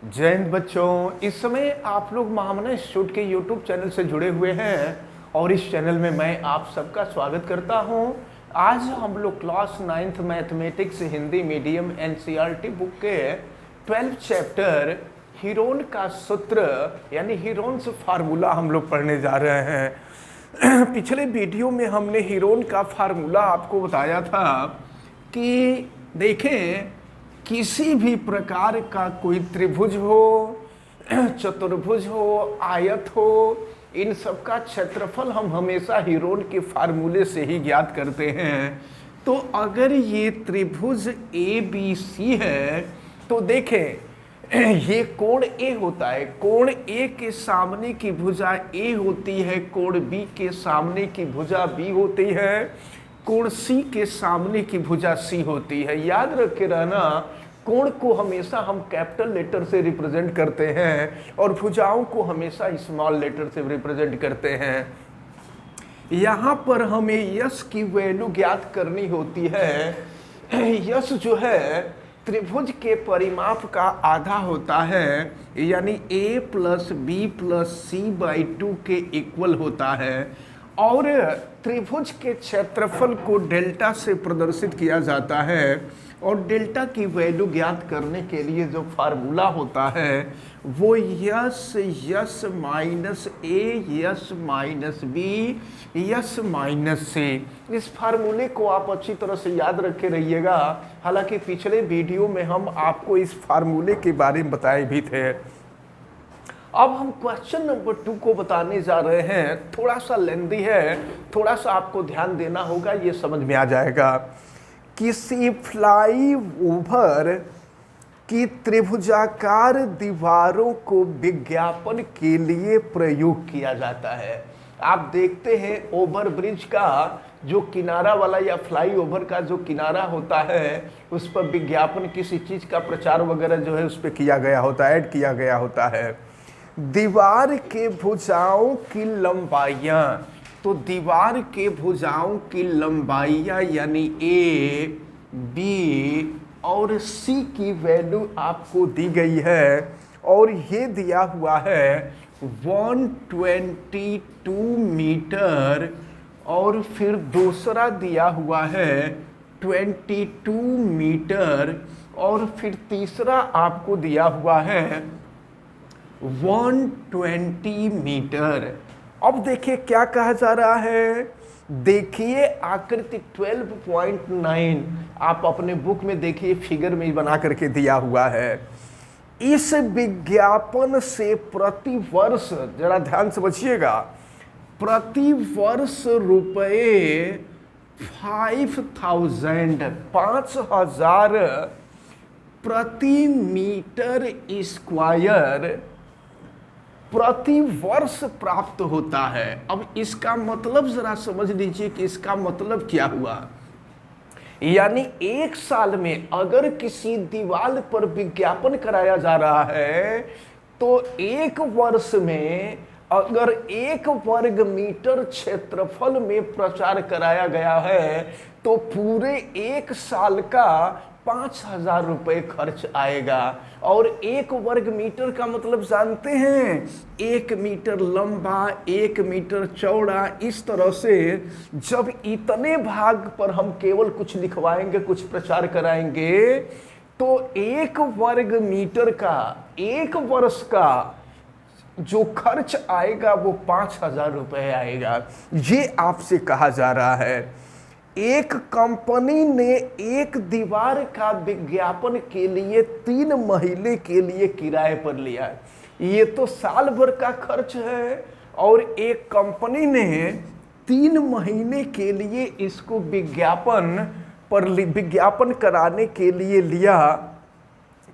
जय हिंद बच्चों। इस समय आप लोग महामना इंस्टीट्यूट के यूट्यूब चैनल से जुड़े हुए हैं और इस चैनल में मैं आप सबका स्वागत करता हूं। आज हम लोग class 9th mathematics Hindi medium NCERT book के 12th चैप्टर हीरोन का सूत्र यानी हीरोन्स फार्मूला हम लोग पढ़ने जा रहे हैं। पिछले वीडियो में हमने हीरोन का फार्मूला आपको बताया था कि देखें, किसी भी प्रकार का कोई त्रिभुज हो, चतुर्भुज हो, आयत हो, इन सब का क्षेत्रफल हम हमेशा हीरोन के फार्मूले से ही ज्ञात करते हैं। तो अगर ये त्रिभुज ए बी सी है तो देखें ये कोण ए होता है, कोण ए के सामने की भुजा ए होती है, कोण बी के सामने की भुजा बी होती है, कोण सी के सामने की भुजा सी होती है। याद रखे रहना, कोण को हमेशा हम कैपिटल लेटर से रिप्रेजेंट करते हैं और भुजाओं को हमेशा स्मॉल लेटर से रिप्रेजेंट करते हैं। यहाँ पर हमें यश की वैल्यू ज्ञात करनी होती है। यश जो है त्रिभुज के परिमाप का आधा होता है, यानी a plus B plus C by 2 के इक्वल होता है और त्रिभुज के क्षेत्रफल को डेल्टा से प्रदर्शित किया जाता है और डेल्टा की वैल्यू ज्ञात करने के लिए जो फार्मूला होता है वो S minus A S minus B S minus C. इस फार्मूले को आप अच्छी तरह से याद रखे रहिएगा। हालांकि पिछले वीडियो में हम आपको इस फार्मूले के बारे में बताए भी थे। अब हम क्वेश्चन नंबर 2 को बताने जा रहे हैं। थोड़ा सा लेंदी है, थोड़ा सा आपको ध्यान देना होगा, ये समझ में आ जाएगा। किसी फ्लाई ओवर की त्रिभुजाकार दीवारों को विज्ञापन के लिए प्रयोग किया जाता है। आप देखते हैं ओवर ब्रिज का जो किनारा वाला या फ्लाई ओवर का जो किनारा होता है उस पर विज्ञापन किसी चीज का प्रचार वगैरह जो है उस पर किया गया होता है, ऐड किया गया होता है। दीवार के भुजाओं की लंबाइयाँ, तो दीवार के भुजाओं की लंबाइयाँ यानी ए बी और सी की वैल्यू आपको दी गई है और ये दिया हुआ है 122 मीटर और फिर दूसरा दिया हुआ है 22 मीटर और फिर तीसरा आपको दिया हुआ है 120 मीटर। अब देखिए क्या कहा जा रहा है, देखिए आकृति 12.9 आप अपने बुक में देखिए, फिगर में बना करके दिया हुआ है। इस विज्ञापन से प्रति वर्ष, जरा ध्यान से बचिएगा, प्रति वर्ष रुपये 5,000 प्रति मीटर स्क्वायर प्रति वर्ष प्राप्त होता है। अब इसका मतलब जरा समझ लीजिए कि इसका मतलब क्या हुआ। यानी एक साल में अगर किसी दीवार पर विज्ञापन कराया जा रहा है तो एक वर्ष में अगर 1 वर्ग मीटर क्षेत्रफल में प्रचार कराया गया है तो पूरे एक साल का 5,000 रुपये खर्च आएगा। और 1 वर्ग मीटर का मतलब जानते हैं, 1 मीटर लंबा, 1 मीटर चौड़ा। इस तरह से जब इतने भाग पर हम केवल कुछ लिखवाएंगे, कुछ प्रचार कराएंगे तो 1 वर्ग मीटर का 1 वर्ष का जो खर्च आएगा वो 5,000 रुपये आएगा। ये आपसे कहा जा रहा है। एक कंपनी ने एक दीवार का विज्ञापन के लिए 3 महीने के लिए किराए पर लिया। ये तो साल भर का खर्च है और एक कंपनी ने 3 महीने के लिए इसको विज्ञापन कराने के लिए लिया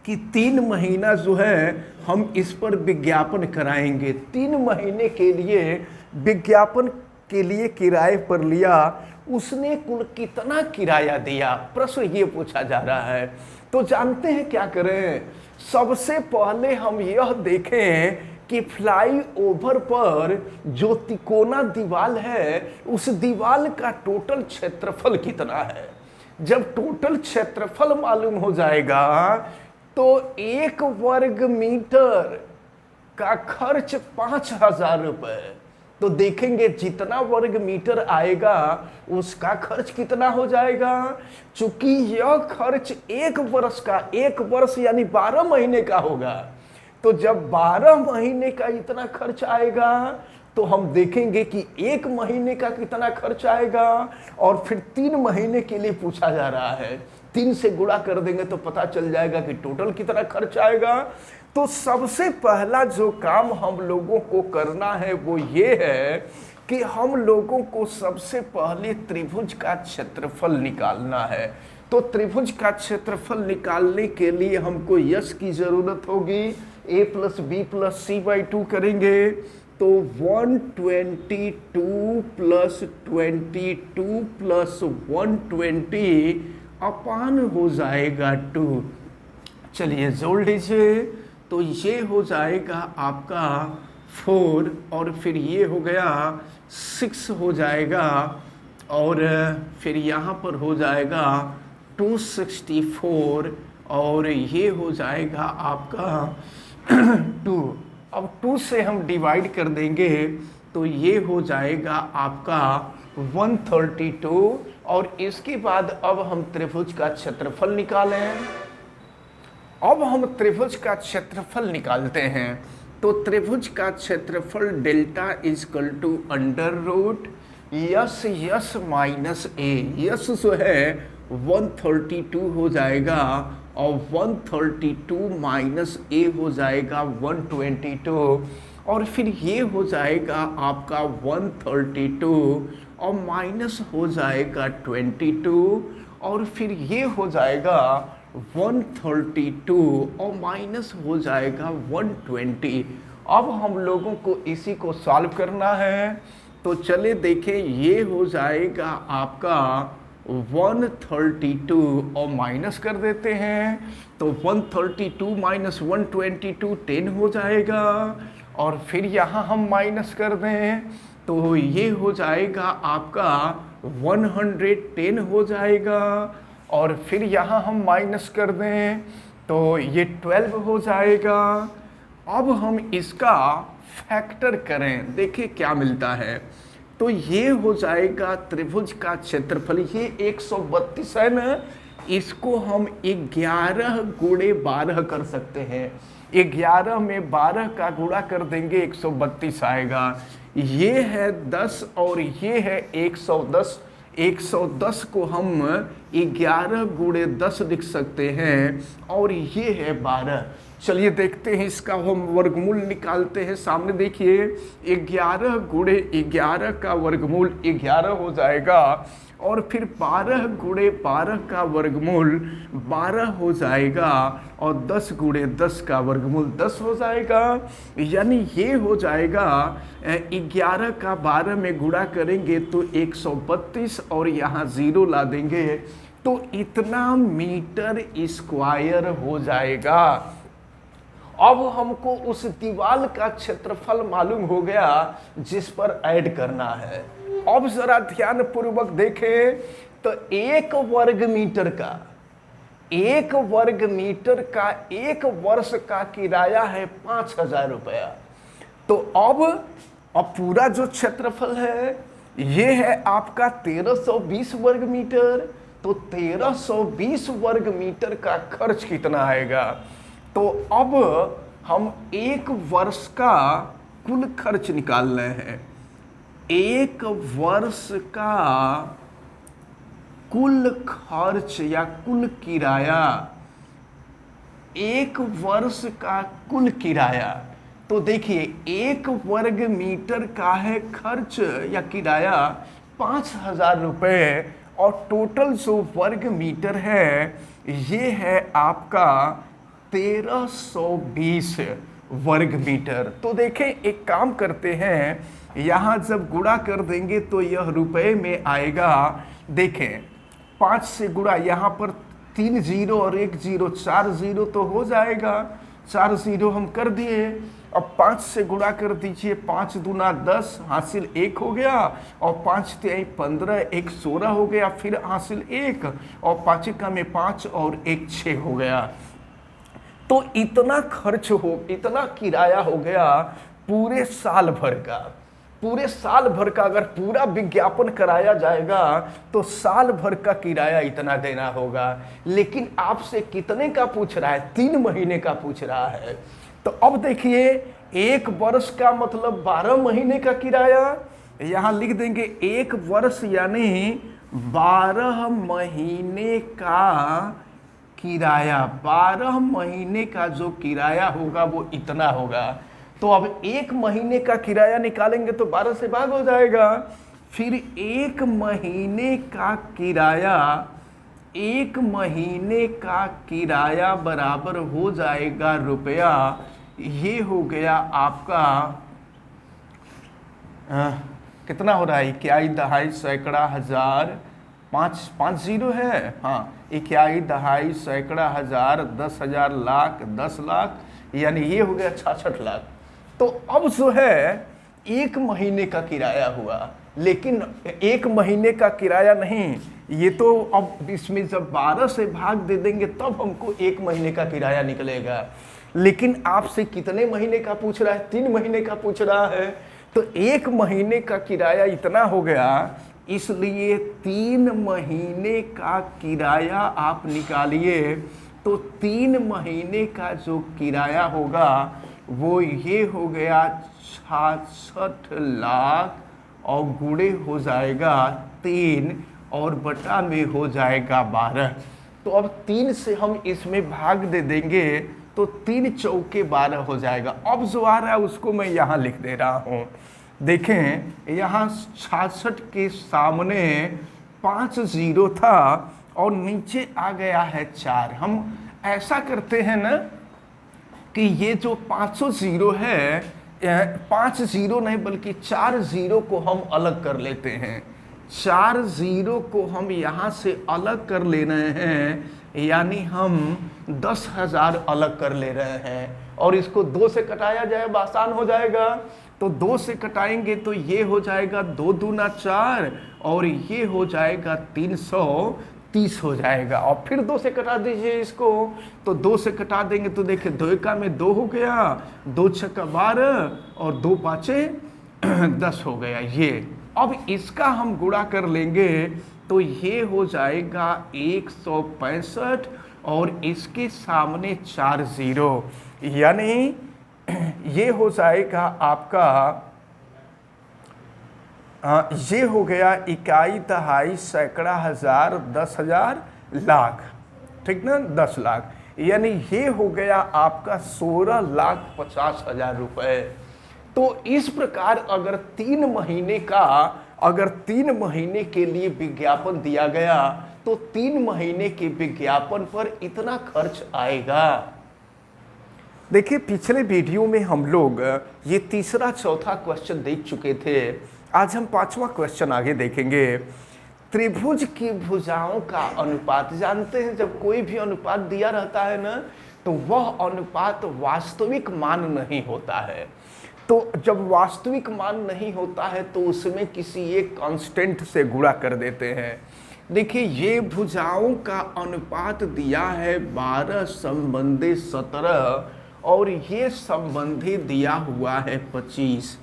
कि 3 महीना जो है हम इस पर विज्ञापन कराएंगे। 3 महीने के लिए विज्ञापन के लिए किराए पर लिया। उसने कुल कितना किराया दिया, प्रश्न ये पूछा जा रहा है। तो जानते हैं क्या करें, सबसे पहले हम यह देखें कि फ्लाई ओवर पर जो तिकोना दीवार है उस दीवार का टोटल क्षेत्रफल कितना है। जब टोटल क्षेत्रफल मालूम हो जाएगा तो 1 वर्ग मीटर का खर्च 5,000 रुपए। तो देखेंगे जितना वर्ग मीटर आएगा उसका खर्च कितना हो जाएगा। चूंकि यह खर्च 1 वर्ष का, 1 वर्ष यानी 12 महीने का होगा, तो जब 12 महीने का इतना खर्च आएगा तो हम देखेंगे कि 1 महीने का कितना खर्च आएगा, और फिर 3 महीने के लिए पूछा जा रहा है। 3 से गुणा कर देंगे तो पता चल जाएगा कि टोटल कितना खर्च आएगा। तो सबसे पहला जो काम हम लोगों को करना है वो ये है कि हम लोगों को सबसे पहले त्रिभुज का क्षेत्रफल निकालना है। तो त्रिभुज का क्षेत्रफल निकालने के लिए हमको यश की जरूरत होगी। a + b + c/2 करेंगे तो 122 + 22 + 120 अपान हो जाएगा 2। चलिए जोड़ लीजिए, तो ये हो जाएगा आपका 4, और फिर ये हो गया 6 हो जाएगा, और फिर यहाँ पर हो जाएगा 264, और ये हो जाएगा आपका 2। अब 2 से हम डिवाइड कर देंगे तो ये हो जाएगा आपका 132, और इसके बाद अब हम त्रिभुज का क्षेत्रफल निकालें। अब हम त्रिभुज का क्षेत्रफल निकालते हैं। तो त्रिभुज का क्षेत्रफल delta = under root S S minus A. S जो है 132 हो जाएगा, और 132 माइनस ए हो जाएगा 122, और फिर ये हो जाएगा आपका 132 और माइनस हो जाएगा 22, और फिर ये हो जाएगा 132 और माइनस हो जाएगा 120। अब हम लोगों को इसी को सॉल्व करना है। तो चले देखें, ये हो जाएगा आपका 132 और माइनस कर देते हैं, तो 132 माइनस 122 10 हो जाएगा, और फिर यहाँ हम माइनस कर दें तो ये हो जाएगा आपका 110 हो जाएगा, और फिर यहाँ हम माइनस कर दें तो ये 12 हो जाएगा। अब हम इसका फैक्टर करें, देखिए क्या मिलता है। तो ये हो जाएगा त्रिभुज का क्षेत्रफल, ये 132 है ना, इसको हम 11 गुणे 12 कर सकते हैं। 11 में 12 का गुणा कर देंगे 132 आएगा। ये है 10 और ये है 110। 110 को हम 11 गुणे 10 लिख सकते हैं, और ये है 12। चलिए देखते हैं, इसका हम वर्गमूल निकालते हैं। सामने देखिए, 11 गुणे 11 का वर्गमूल 11 हो जाएगा, और फिर 12 गुणे 12 का वर्गमूल 12 हो जाएगा, और 10 गुणे 10 का वर्गमूल 10 हो जाएगा। यानी ये हो जाएगा 11 का 12 में गुणा करेंगे तो 132, और यहाँ 0 ला देंगे तो इतना मीटर स्क्वायर हो जाएगा। अब हमको उस दीवार का क्षेत्रफल मालूम हो गया जिस पर ऐड करना है। अब जरा ध्यान पूर्वक देखें, तो 1 वर्ग मीटर का 1 वर्ष का किराया है 5,000 रुपया। तो अब पूरा जो क्षेत्रफल है ये है आपका 1320 वर्ग मीटर। तो 1320 वर्ग मीटर का खर्च कितना आएगा। तो अब हम 1 वर्ष का कुल खर्च निकाल रहे हैं। 1 वर्ष का कुल खर्च या कुल किराया, 1 वर्ष का कुल किराया। तो देखिए 1 वर्ग मीटर का है खर्च या किराया 5,000 रुपये, और टोटल जो वर्ग मीटर है ये है आपका 1320 वर्ग मीटर। तो देखें, एक काम करते हैं, यहाँ जब गुणा कर देंगे तो यह रुपए में आएगा। देखें 5 से गुणा, यहाँ पर 3 0 और 1 0, 4 0 तो हो जाएगा। 4 0 हम कर दिए। अब 5 से गुणा कर दीजिए, 5 दूना 10 हासिल 1 हो गया, और 5 3 15 1 16 हो गया, फिर हासिल 1, और 5 का में 5 और 1 6 हो गया। तो इतना किराया हो गया पूरे साल भर का। पूरे साल भर का अगर पूरा विज्ञापन कराया जाएगा तो साल भर का किराया इतना देना होगा। लेकिन आपसे कितने का पूछ रहा है? 3 महीने का पूछ रहा है। तो अब देखिए, 1 वर्ष का मतलब 12 महीने का किराया। यहां लिख देंगे 1 वर्ष यानी 12 महीने का किराया। 12 महीने का जो किराया होगा वो इतना होगा। तो अब 1 महीने का किराया निकालेंगे तो 12 से भाग हो जाएगा। फिर 1 महीने का किराया, 1 महीने का किराया बराबर हो जाएगा रुपया। ये हो गया आपका कितना हो रहा है? इकाई, दहाई, सैकड़ा, हजार, 5 जीरो है। हाँ, इकाई, दहाई, सैकड़ा, हजार, 10,000, लाख, 10 लाख, यानी ये हो गया 66 लाख। तो अब जो है 1 महीने का किराया हुआ, लेकिन 1 महीने का किराया नहीं, ये तो अब इसमें जब 12 से भाग दे देंगे तब हमको 1 महीने का किराया निकलेगा। लेकिन आपसे कितने महीने का पूछ रहा है? 3 महीने का पूछ रहा है। तो 1 महीने का किराया इतना हो गया, इसलिए 3 महीने का किराया आप निकालिए। तो 3 महीने का जो किराया होगा वो ये हो गया 66 लाख, और गुणे हो जाएगा 3 और बटा में हो जाएगा 12। तो अब 3 से हम इसमें भाग दे देंगे तो 3 चौके 12 हो जाएगा। अब जो आ रहा है उसको मैं यहाँ लिख दे रहा हूँ। देखें, यहाँ 66 के सामने 5 जीरो था और नीचे आ गया है 4। हम ऐसा करते हैं ना कि ये जो 500 जीरो है, 5 जीरो नहीं बल्कि 4 जीरो को हम अलग कर लेते हैं। 4 जीरो को हम यहाँ से अलग कर ले रहे हैं, यानी हम 10,000 अलग कर ले रहे हैं। और इसको 2 से कटाया जाए आसान हो जाएगा। तो 2 से कटाएंगे तो ये हो जाएगा 2 दूना 4 और ये हो जाएगा 330 हो जाएगा। और फिर 2 से कटा दीजिए इसको, तो 2 से कटा देंगे तो देखिए 2 एका में 2 हो गया, 2 छक्का 12 और 2 पाँचे 10 हो गया ये। अब इसका हम गुणा कर लेंगे तो ये हो जाएगा 165 और इसके सामने 4 जीरो, यानी ये हो जाएगा आपका, ये हो गया इकाई, दहाई, सैकड़ा, हजार, 10,000, लाख, ठीक ना, 10 लाख, यानी ये हो गया आपका 16,50,000 रुपए। तो इस प्रकार अगर 3 महीने का, अगर 3 महीने के लिए विज्ञापन दिया गया तो 3 महीने के विज्ञापन पर इतना खर्च आएगा। देखिए, पिछले वीडियो में हम लोग ये तीसरा चौथा क्वेश्चन देख चुके थे। आज हम 5वां क्वेश्चन आगे देखेंगे। त्रिभुज की भुजाओं का अनुपात। जानते हैं जब कोई भी अनुपात दिया रहता है ना, तो वह अनुपात वास्तविक मान नहीं होता है। तो जब वास्तविक मान नहीं होता है तो उसमें किसी एक कांस्टेंट से गुणा कर देते हैं। देखिए, ये भुजाओं का अनुपात दिया है 12 संबंधी 17 और ये संबंधी दिया हुआ है 25,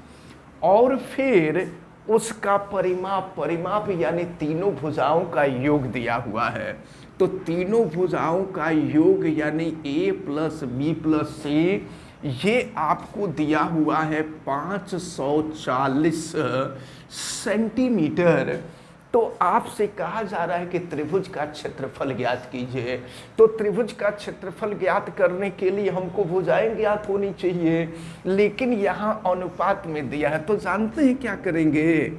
और फिर उसका परिमाप यानी तीनों भुजाओं का योग दिया हुआ है। तो तीनों भुजाओं का योग यानी a + b + c, ये आपको दिया हुआ है 540 सेंटीमीटर। तो आपसे कहा जा रहा है कि त्रिभुज का क्षेत्रफल ज्ञात कीजिए। तो त्रिभुज का क्षेत्रफल ज्ञात करने के लिए हमको भुजाएं ज्ञात होनी चाहिए, लेकिन यहाँ अनुपात में दिया है। तो जानते हैं क्या करेंगे,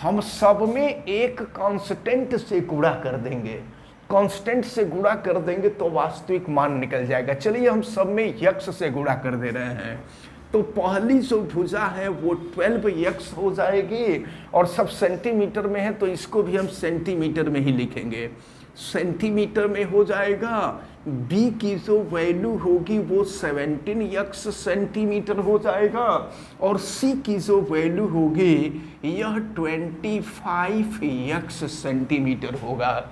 हम सब में एक कांस्टेंट से गुणा कर देंगे। कांस्टेंट से गुणा कर देंगे तो वास्तविक मान निकल जाएगा। चलिए हम सब में यक्स से गुणा कर दे रहे हैं। तो पहली जो भुजा है वो 12x हो जाएगी, और सब सेंटीमीटर में है तो इसको भी हम सेंटीमीटर में ही लिखेंगे। सेंटीमीटर में हो जाएगा। b की जो वैल्यू होगी वो 17x सेंटीमीटर हो जाएगा, और c की जो वैल्यू होगी यह 25x सेंटीमीटर होगा।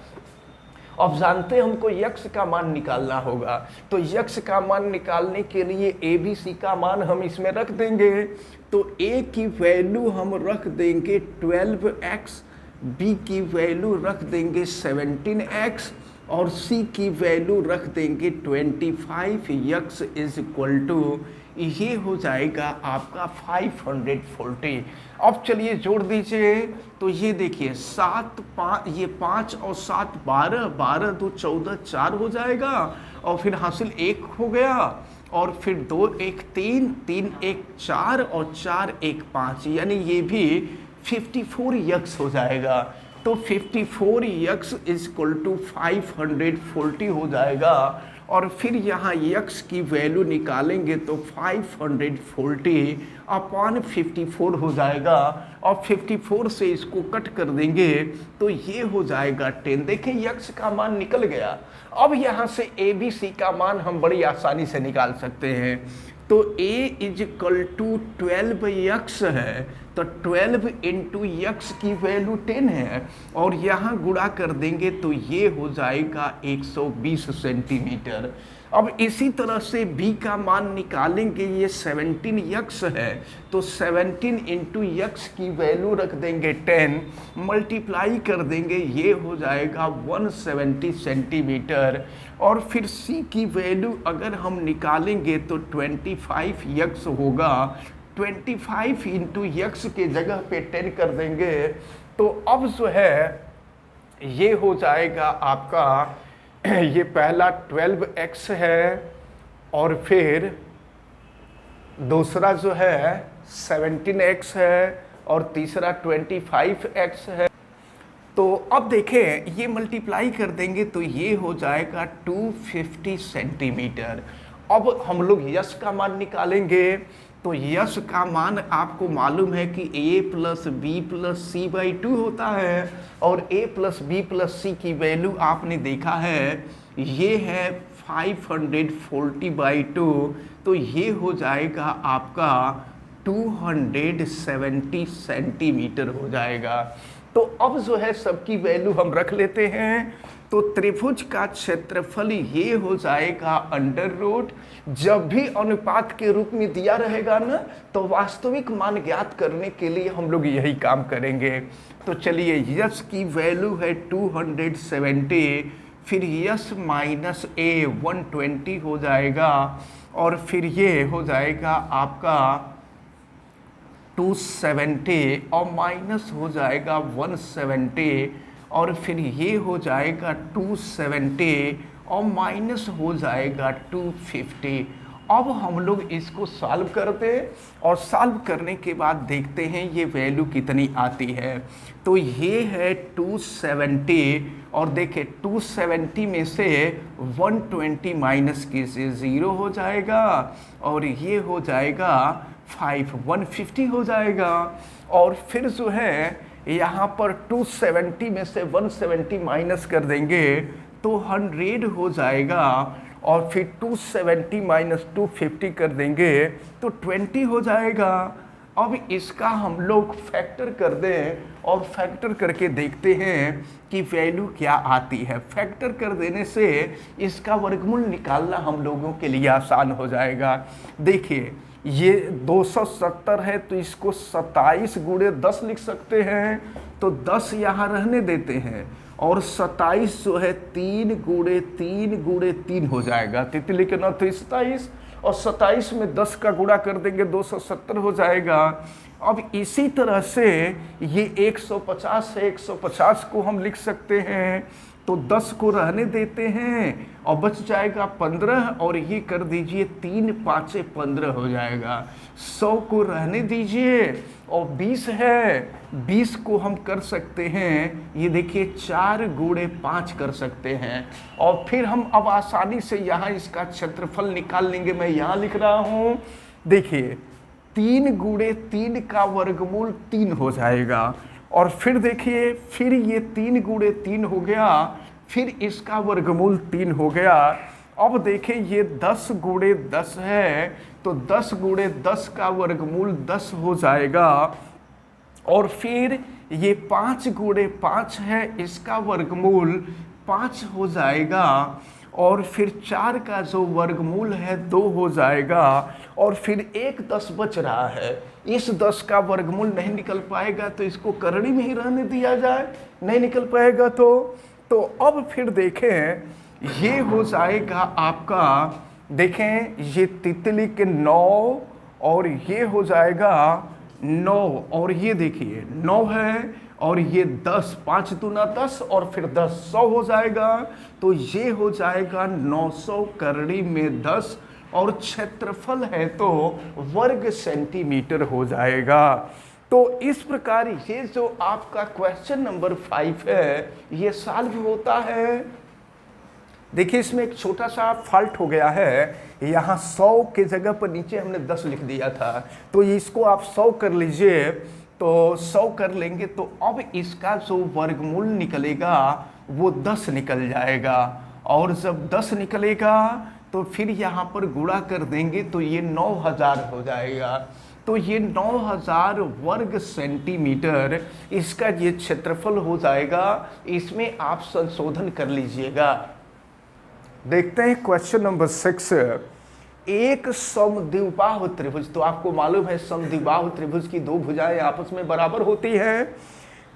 अब जानते हैं हमको यक्स का मान निकालना होगा, तो यक्स का मान निकालने के लिए ए बी सी का मान हम इसमें रख देंगे। तो ए की वैल्यू हम रख देंगे 12x, बी की वैल्यू रख देंगे 17x और सी की वैल्यू रख देंगे 25। यक्स इज इक्वल टू, ये हो जाएगा आपका 540। अब चलिए जोड़ दीजिए, तो ये देखिए 7 5, ये 5 और 7 12, 12 2 14, 4 हो जाएगा और फिर हासिल 1 हो गया और फिर 2 1 3, 3 1 4 और 4 1 5, यानी ये भी 54 यक्स हो जाएगा। तो 54 यक्स इज इक्वल टू 540 हो जाएगा और फिर यहाँ यक्स की वैल्यू निकालेंगे तो 540 अपॉन 54 हो जाएगा और 54 से इसको कट कर देंगे तो ये हो जाएगा 10। देखें यक्स का मान निकल गया। अब यहाँ से ए बी सी का मान हम बड़ी आसानी से निकाल सकते हैं। तो a इज इक्वल टू 12 यक्स है, तो 12 इंटू यक्स की वैल्यू 10 है और यहाँ गुणा कर देंगे तो ये हो जाएगा 120 सेंटीमीटर। अब इसी तरह से b का मान निकालेंगे, ये 17 यक्स है तो 17 इंटू यक्स की वैल्यू रख देंगे 10, मल्टीप्लाई कर देंगे, ये हो जाएगा 170 सेंटीमीटर। और फिर c की वैल्यू अगर हम निकालेंगे तो 25 यक्स होगा, 25 इंटू यक्स के जगह पे 10 कर देंगे तो अब जो है ये हो जाएगा आपका, ये पहला 12x है और फिर दूसरा जो है 17x है और तीसरा 25x है। तो अब देखें ये मल्टीप्लाई कर देंगे तो ये हो जाएगा 250 सेंटीमीटर। अब हम लोग यश का मान निकालेंगे, तो यश का मान आपको मालूम है कि a plus B plus C by 2 होता है और a plus B plus C की वैल्यू आपने देखा है ये है 540 बाई 2, तो ये हो जाएगा आपका 270 सेंटीमीटर हो जाएगा। तो अब जो है सबकी वैल्यू हम रख लेते हैं, तो त्रिभुज का क्षेत्रफल ये हो जाएगा अंडर रूट, जब भी अनुपात के रूप में दिया रहेगा ना तो वास्तविक मान ज्ञात करने के लिए हम लोग यही काम करेंगे। तो चलिए यश की वैल्यू है 270, फिर यश माइनस ए 120 हो जाएगा और फिर ये हो जाएगा आपका 270 और माइनस हो जाएगा 170 और फिर ये हो जाएगा 270 और माइनस हो जाएगा 250। अब हम लोग इसको सॉल्व करते हैं और सॉल्व करने के बाद देखते हैं ये वैल्यू कितनी आती है। तो ये है 270 और देखिए 270 में से 120 माइनस कीजिए 0 हो जाएगा और ये हो जाएगा 150 हो जाएगा। और फिर जो है यहाँ पर 270 में से 170 माइनस कर देंगे तो 100 हो जाएगा और फिर 270 माइनस 250 कर देंगे तो 20 हो जाएगा। अब इसका हम लोग फैक्टर कर दें और फैक्टर करके देखते हैं कि वैल्यू क्या आती है। फैक्टर कर देने से इसका वर्गमूल निकालना हम लोगों के लिए आसान हो जाएगा। देखिए ये 270 है तो इसको 27 गुणे 10 लिख सकते हैं, तो 10 यहाँ रहने देते हैं और 27 जो है 3 गुणे 3 हो जाएगा, तितली के ना तो 27 और 27 में 10 का गुणा कर देंगे 270 हो जाएगा। अब इसी तरह से ये 150 है, 150 को हम लिख सकते हैं, तो 10 को रहने देते हैं और बच जाएगा 15 और ये कर दीजिए 3 5 15 हो जाएगा। 100 को रहने दीजिए और 20 है, 20 को हम कर सकते हैं, ये देखिए 4 गुणे 5 कर सकते हैं और फिर हम अब आसानी से यहाँ इसका क्षेत्रफल निकाल लेंगे। मैं यहाँ लिख रहा हूँ, देखिए 3 गुणे 3 का वर्गमूल 3 हो जाएगा और फिर देखिए फिर ये 3 गुणे 3 हो गया, फिर इसका वर्गमूल 3 हो गया। अब देखिए ये 10 गुणे 10 है तो 10 गुणे 10 का वर्गमूल 10 हो जाएगा और फिर ये 5 गुणे 5 है, इसका वर्गमूल 5 हो जाएगा, और फिर 4 का जो वर्गमूल है 2 हो जाएगा, और फिर एक 10 बच रहा है। इस 10 का वर्गमूल नहीं निकल पाएगा तो इसको करड़ी में ही रहने दिया जाए, नहीं निकल पाएगा तो अब फिर देखें, ये हो जाएगा आपका, देखें ये तितली के 9, और ये हो जाएगा 9, और ये देखिए 9 है, और ये 10, 5 दूना 10, और फिर 10 100 हो जाएगा। तो ये हो जाएगा 900 करड़ी में 10, और क्षेत्रफल है तो वर्ग सेंटीमीटर हो जाएगा। तो इस प्रकार ये जो आपका क्वेश्चन नंबर 5 है ये सॉल्व होता है। देखिए इसमें एक छोटा सा फॉल्ट हो गया है, यहाँ 100 के जगह पर नीचे हमने 10 लिख दिया था, तो इसको आप 100 कर लीजिए। तो 100 कर लेंगे तो अब इसका जो वर्गमूल निकलेगा वो 10 निकल जाएगा, और जब 10 निकलेगा तो फिर यहाँ पर गुणा कर देंगे तो ये 9000 हो जाएगा। तो ये 9000 वर्ग सेंटीमीटर इसका ये क्षेत्रफल हो जाएगा। इसमें आप संशोधन कर लीजिएगा। देखते हैं क्वेश्चन नंबर 6। एक समद्विबाहु त्रिभुज, तो आपको मालूम है समद्विबाहु त्रिभुज की 2 भुजाएं आपस में बराबर होती हैं।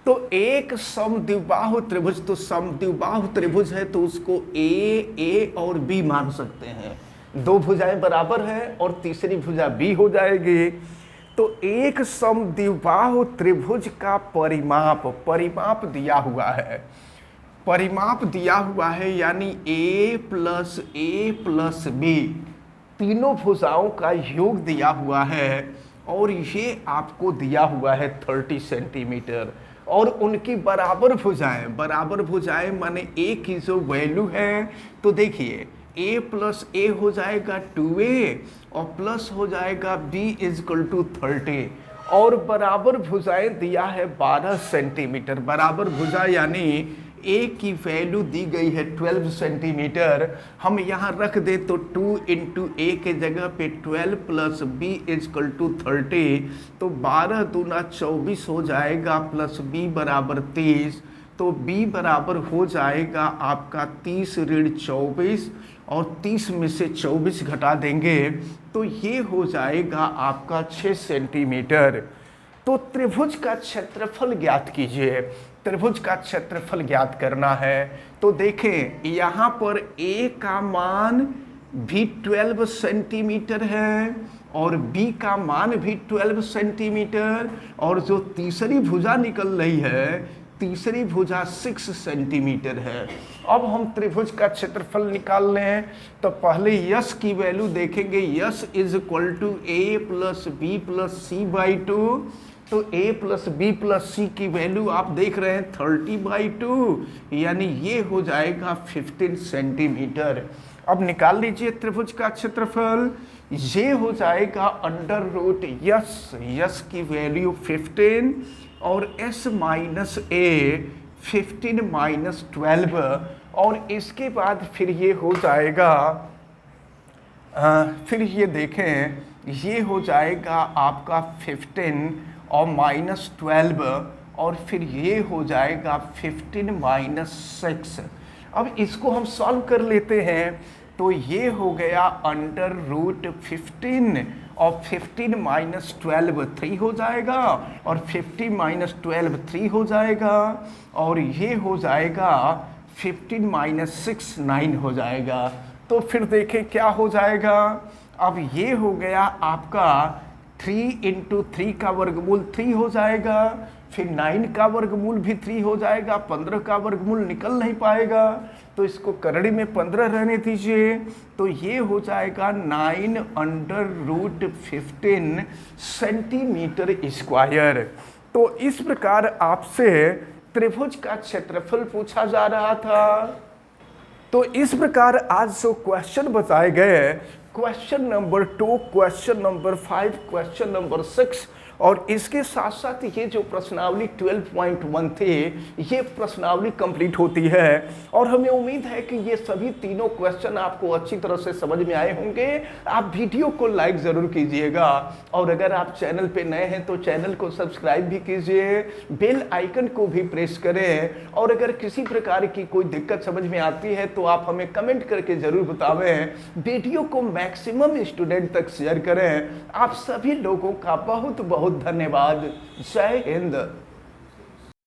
तो एक समद्विबाहु त्रिभुज, तो समद्विबाहु त्रिभुज है तो उसको ए और बी मान सकते हैं। 2 भुजाएं बराबर हैं और तीसरी भुजा बी हो जाएगी। तो एक समद्विबाहु त्रिभुज का परिमाप दिया हुआ है, परिमाप दिया हुआ है, यानी a प्लस बी तीनों भुजाओं का योग दिया हुआ है, और ये आपको दिया हुआ है 30 सेंटीमीटर, और उनकी बराबर भुजाएं माने a की जो वैल्यू है, तो देखिए a प्लस a हो जाएगा 2a, और प्लस हो जाएगा b इजकल टू 30, और बराबर भुजाएं दिया है 12 सेंटीमीटर। बराबर भुजा यानी a की वैल्यू दी गई है 12 सेंटीमीटर, हम यहाँ रख दे तो 2 इंटू ए के जगह पे 12 प्लस b इजकल टू 30, तो 12 दूना 24 हो जाएगा, प्लस b बराबर 30, तो b बराबर हो जाएगा आपका 30 ऋण 24, और 30 में से 24 घटा देंगे तो ये हो जाएगा आपका 6 सेंटीमीटर। तो त्रिभुज का क्षेत्रफल ज्ञात कीजिए। त्रिभुज का क्षेत्रफल ज्ञात करना है, तो देखें यहाँ पर a का मान भी 12 सेंटीमीटर है, और b का मान भी 12 सेंटीमीटर, और जो तीसरी भुजा निकल रही है, तीसरी भुजा 6 सेंटीमीटर है। अब हम त्रिभुज का क्षेत्रफल निकाल लें, तो पहले यस की वैल्यू देखेंगे। S is equal to A plus B plus C by 2, तो a plus B plus C की वैल्यू आप देख रहे हैं 30/2, यानी ये हो जाएगा 15 सेंटीमीटर। अब निकाल लीजिए त्रिभुज का क्षेत्रफल। ये हो जाएगा अंडर रूट यस की वैल्यू 15, और s माइनस a 15 माइनस 12, और इसके बाद फिर ये हो जाएगा, फिर ये देखें, ये हो जाएगा आपका 15 और माइनस 12, और फिर ये हो जाएगा 15 माइनस 6। अब इसको हम सॉल्व कर लेते हैं, तो ये हो गया अंडर रूट 15, और 15 माइनस 12 3 हो जाएगा, और 50 माइनस 12 3 हो जाएगा, और ये हो जाएगा 15 माइनस 6 9 हो जाएगा। तो फिर देखें क्या हो जाएगा। अब ये हो गया आपका 3 इंटू 3 का वर्गमूल 3 हो जाएगा, फिर 9 का वर्गमूल भी 3 हो जाएगा, 15 का वर्गमूल निकल नहीं पाएगा, तो इसको करड़ी में 15 रहने दीजिए, तो ये हो जाएगा 9 अंडर रूट 15 सेंटीमीटर स्क्वायर। तो इस प्रकार आपसे त्रिभुज का क्षेत्रफल पूछा जा रहा था। तो इस प्रकार आज जो क्वेश्चन बताए गए, question number 2, question number 5, question number 6 और इसके साथ साथ ये जो प्रश्नावली 12.1 थे, ये प्रश्नावली कंप्लीट होती है और हमें उम्मीद है कि ये सभी तीनों क्वेश्चन आपको अच्छी तरह से समझ में आए होंगे। आप वीडियो को लाइक जरूर कीजिएगा और अगर आप चैनल पे नए हैं तो चैनल को सब्सक्राइब भी कीजिए, बेल आइकन को भी प्रेस करें और अगर किसी प्रकार की कोई दिक्कत समझ में आती है तो आप हमें कमेंट करके जरूर बतावें। वीडियो को मैक्सिमम स्टूडेंट तक शेयर करें। आप सभी लोगों का बहुत बहुत धन्यवाद। जय हिंद।